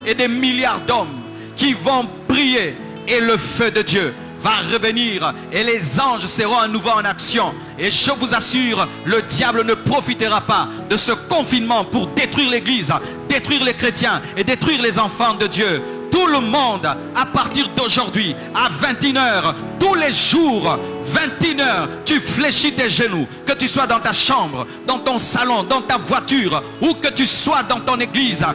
et des milliards d'hommes qui vont prier et le feu de Dieu va revenir et les anges seront à nouveau en action. Et je vous assure, le diable ne profitera pas de ce confinement pour détruire l'église, détruire les chrétiens et détruire les enfants de Dieu. Tout le monde, à partir d'aujourd'hui, à 21h, tous les jours, 21h, tu fléchis tes genoux. Que tu sois dans ta chambre, dans ton salon, dans ta voiture, ou que tu sois dans ton église,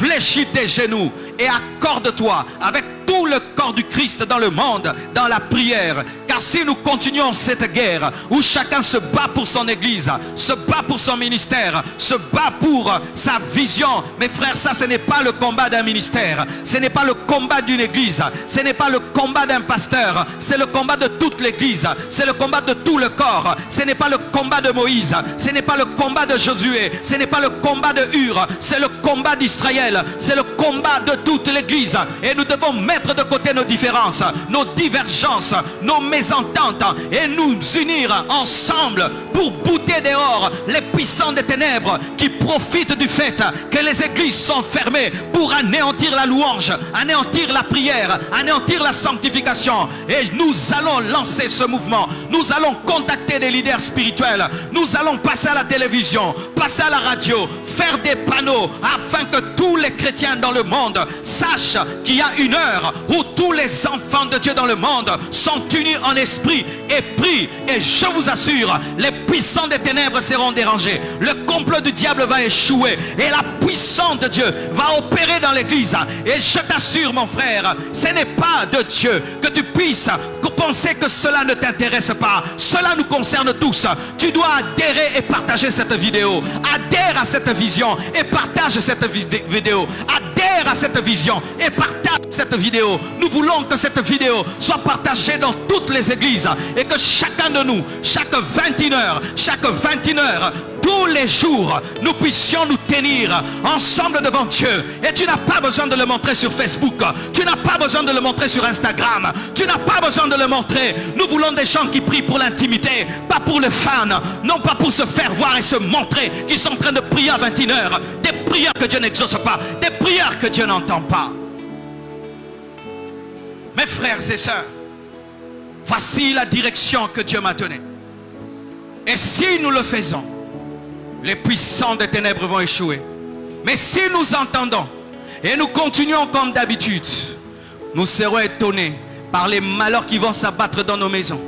fléchis tes genoux et accorde-toi avec tout le corps du Christ dans le monde, dans la prière. Car si nous continuons cette guerre où chacun se bat pour son église, se bat pour son ministère, se bat pour sa vision, mes frères, ça ce n'est pas le combat d'un ministère, ce n'est pas le combat d'une église, ce n'est pas le combat d'un pasteur, c'est le combat de toute l'église, c'est le combat de tout le corps. Ce n'est pas le combat de Moïse, ce n'est pas le combat de Josué, ce n'est pas le combat de Hur, c'est le combat d'Israël, c'est le combat de toute l'église. Et nous devons mettre de côté nos différences, nos divergences, nos mésententes et nous unir ensemble pour bouter dehors les puissants des ténèbres qui profitent du fait que les églises sont fermées pour anéantir la louange, anéantir la prière, anéantir la sanctification. Et nous allons lancer ce mouvement, nous allons contacter des leaders spirituels, nous allons passer à la télévision, passer à la radio, faire des panneaux afin que tous les chrétiens dans le monde sachent qu'il y a une heure où tous les enfants de Dieu dans le monde sont unis en esprit et prient. Et je vous assure, les puissants des ténèbres seront dérangés, le complot du diable va échouer et la puissance de Dieu va opérer dans l'église. Et je t'assure mon frère, ce n'est pas de Dieu que tu puisses penser que cela ne t'intéresse pas. Cela nous concerne tous. Tu dois adhérer et partager cette vidéo. Adhère à cette vision et partage cette vidéo. Adhère à cette vision et partage cette vidéo. Nous voulons que cette vidéo soit partagée dans toutes les églises et que chacun de nous, chaque 21h, tous les jours, nous puissions nous tenir ensemble devant Dieu. Et tu n'as pas besoin de le montrer sur Facebook. Tu n'as pas besoin de le montrer sur Instagram. Tu n'as pas besoin de le montrer. Nous voulons des gens qui prient pour l'intimité, pas pour le fan, non pas pour se faire voir et se montrer qu'ils sont en train de prier à 21h. Des prières que Dieu n'exauce pas, des prières que Dieu n'entend pas. Mes frères et sœurs, voici la direction que Dieu m'a donnée. Et si nous le faisons, les puissants des ténèbres vont échouer. Mais si nous entendons et nous continuons comme d'habitude, nous serons étonnés par les malheurs qui vont s'abattre dans nos maisons.